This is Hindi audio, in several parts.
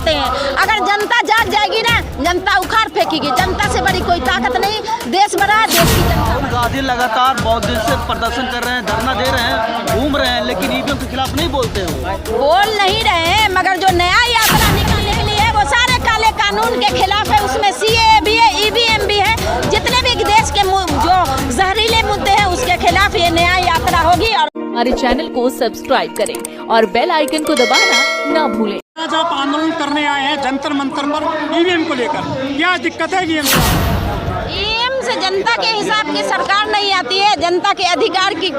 उठाते हैं। अगर जनता जाग जाएगी ना, जनता उखाड़ फेंकेगी। जनता से बड़ी कोई ताकत नहीं। देश बड़ा, देश की जनता। गांधी लगातार बहुत दिन से प्रदर्शन कर रहे हैं, धरना दे रहे हैं, घूम रहे हैं, लेकिन ईवीएम के खिलाफ नहीं बोलते हैं। बोल नहीं रहे हैं, मगर जो नया यात्रा निकालने के लिए वो सारे काले कानून के खिलाफ है। उसमें CAA भी है, EVM भी है। जितने भी देश के जो जहरीले मुद्दे हैं उसके खिलाफ ये नया यात्रा होगी। और हमारे चैनल को सब्सक्राइब करें और बेल आइकन को दबाना ना भूलें। आज आप आंदोलन करने आए हैं जंतर मंतर पर ईवीएम को लेकर, क्या दिक्कत है ईवीएम से? जनता के हिसाब की सरकार नहीं आती है, जनता के अधिकार की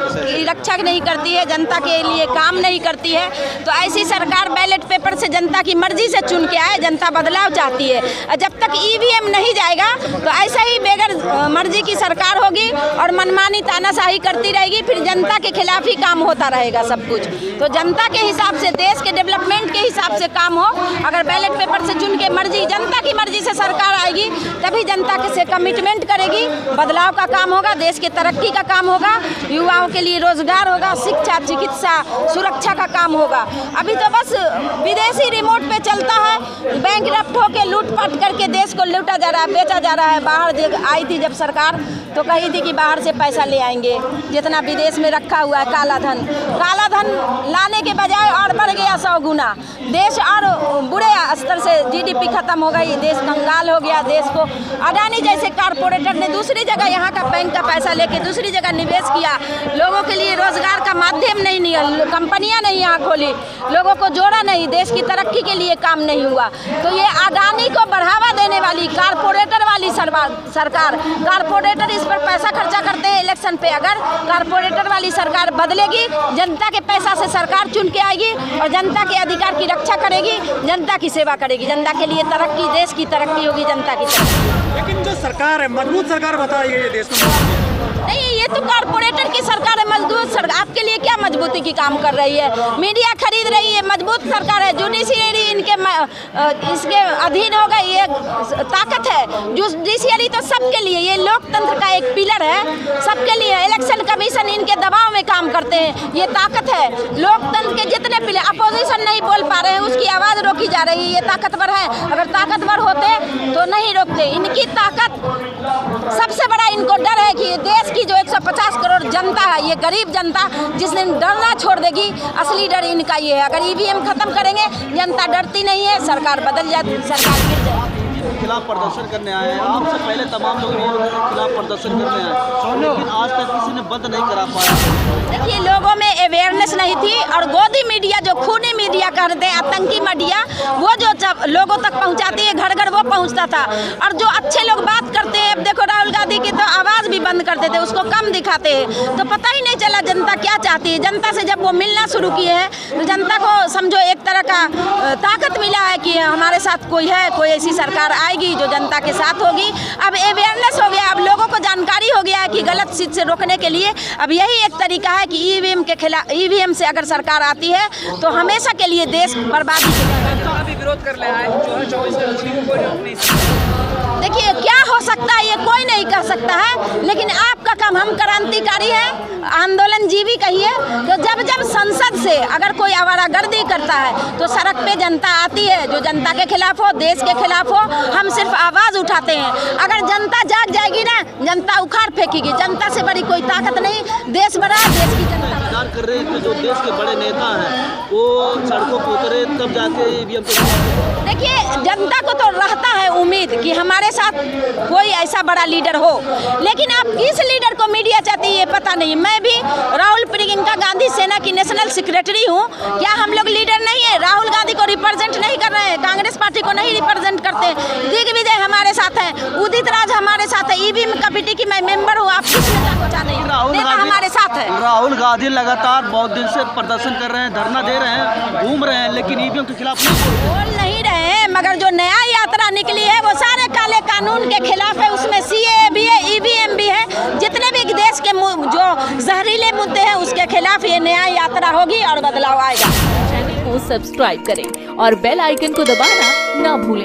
रक्षा नहीं करती है, जनता के लिए काम नहीं करती है। तो ऐसी सरकार बैलेट पेपर से जनता की मर्जी से चुन के आए, जनता बदलाव चाहती है। जब तक EVM नहीं जाएगा तो ऐसा ही बेगर मर्जी की सरकार होगी और मनमानी तानाशाही करती रहेगी। फिर जनता के खिलाफ ही काम होता रहेगा सब कुछ। तो जनता के हिसाब से, देश के डेवलपमेंट के हिसाब से काम हो। अगर बैलेट पेपर से चुन के मर्जी, जनता की मर्जी से सरकार आएगी, तभी जनता से कमिटमेंट करेगी, बदलाव का काम होगा, देश के तरक्की का काम होगा, युवाओं के लिए रोजगार होगा, शिक्षा, चिकित्सा, सुरक्षा का काम होगा। अभी तो बस विदेशी रिमोट पे चलता है। बैंकरप्ट होके लूटपाट करके देश को लूटा जा रहा है, बेचा जा रहा है। बाहर आई थी जब सरकार तो कही थी कि बाहर से पैसा ले आएंगे, जितना विदेश में रखा हुआ है काला धन लाने के बजाय और बढ़ गया 100 गुना। देश और बुरे स्तर से GDP खत्म हो गई, देश कंगाल हो गया। देश को अडानी जैसे कारपोरेटर ने दूसरी जगह यहाँ का बैंक का पैसा लेके दूसरी जगह निवेश किया। लोगों के लिए रोजगार का माध्यम नहीं निकल, कंपनियां नहीं यहाँ खोली, लोगों को जोड़ा नहीं, देश की तरक्की के लिए काम नहीं हुआ। तो ये अडानी को बढ़ावा देने वाली कारपोरेटर वाली सरकार, कारपोरेटर इस पर पैसा खर्चा करते हैं इलेक्शन पे। अगर कारपोरेटर वाली सरकार बदलेगी, जनता के पैसा से सरकार चुन के आएगी और जनता के अधिकार की रक्षा करेगी, जनता की सेवा करेगी, जनता के लिए तरक्की, देश की तरक्की होगी, जनता की तरक्की। लेकिन जो सरकार है, मजबूत सरकार बताई गई है देश में। नहीं, ये तो कारपोरेटर की सरकार है, मजबूत सरकार। आपके लिए क्या मजबूती की काम कर रही है? मीडिया खरीद रही है, मजबूत सरकार है। जुडिशियरी इसके अधीन होगा, ये ताकत है। जुडिशियरी तो सबके लिए, ये लोकतंत्र का एक पिलर है, सबके लिए। इलेक्शन कमीशन इनके दबाव में काम करते हैं, ये ताकत है। लोकतंत्र के जितने पिलर, अपोजिशन नहीं बोल पा रहे हैं, उसकी आवाज़ रोकी जा रही है, ये ताकतवर है। अगर ताकतवर होते तो नहीं रोकते। इनकी ताकत, सबसे बड़ा इनको डर है कि देश की जो 150 करोड़ जनता है, ये गरीब जनता जिस दिन डरना छोड़ देगी, असली डर इनका ये है। अगर EVM खत्म करेंगे, जनता डरती नहीं है, सरकार बदल जाती, सरकार गिर जाएगी। खिलाफ प्रदर्शन करने आए हैं, आपसे पहले तमाम लोग ईवीएम के खिलाफ प्रदर्शन करने आए, लेकिन आज तक किसी ने बंद नहीं करा पाया। देखिए, लोगों में अवेयरनेस नहीं थी और गोदी मीडिया, जो खूनी मीडिया कहते हैं, आतंकी मीडिया, वो जो लोगों तक पहुंचाती है, घर घर वो पहुंचता था। और जो अच्छे लोग बात करते हैं, अब देखो राहुल गांधी की तो आवाज़ भी बंद कर देते, उसको कम दिखाते हैं, तो पता ही नहीं चला जनता क्या चाहती है। जनता से जब वो मिलना शुरू किए हैं तो जनता को समझो एक तरह का ताकत मिला है कि हमारे साथ कोई है, कोई ऐसी सरकार आएगी जो जनता के साथ होगी। अब अवेयरनेस हो गया, अब लोगों को जानकारी हो गया है कि गलत चीज से रोकने के लिए अब यही एक तरीका है कि EVM के खिलाफ, EVM से अगर सरकार आती है तो हमेशा के लिए देश बर्बादी के विरोध कर रहा है। 24 देखिए, क्या हो सकता है ये कोई नहीं कह सकता है, लेकिन आपका काम, हम क्रांतिकारी हैं, आंदोलन जीवी कहिए। तो जब जब संसद से अगर कोई आवारागर्दी करता है तो सड़क पे जनता आती है, जो जनता के खिलाफ हो, देश के खिलाफ हो। हम सिर्फ आवाज़ उठाते हैं। अगर जनता जाग जाएगी ना, जनता उखाड़ फेंकेगी। जनता से बड़ी कोई ताकत नहीं। देश बड़ा, देश की जनता कर रहे हैं कि जो देश के बड़े नेता हैं वो सड़कों पर उतरे, तब जाके EVM पे। देखिए, जनता को तो रहता है उम्मीद कि हमारे साथ कोई ऐसा बड़ा लीडर हो, लेकिन अब किस लीडर को मीडिया चाहती है ये पता नहीं। मैं भी राहुल प्रियंका गांधी सेना की नेशनल सेक्रेटरी हूँ। क्या हम लोग लीडर नहीं है? राहुल गांधी को रिप्रेजेंट नहीं कर रहे हैं, कांग्रेस पार्टी को नहीं रिप्रेजेंट करते। दिग्विजय हमारे साथ है, उदित राज हमारे साथ है, EVM कमेटी की मैं मेंबर हूँ। आप किस नेता को चाह नहीं? नेता हमारे साथ है। राहुल गांधी लगातार बहुत दिन से प्रदर्शन कर रहे हैं, धरना दे रहे हैं, घूम रहे हैं, लेकिन EVM के खिलाफ नहीं बोल नहीं रहे हैं। मगर जो नया यात्रा निकली है वो सारे काले कानून के खिलाफ है। उसमें CAA भी है, EVM भी है। जितने भी देश के जो जहरीले मुद्दे हैं उसके खिलाफ ये नया यात्रा होगी और बदलाव आएगा। चैनल को सब्सक्राइब करें और बेल आइकन को दबाना ना भूलें।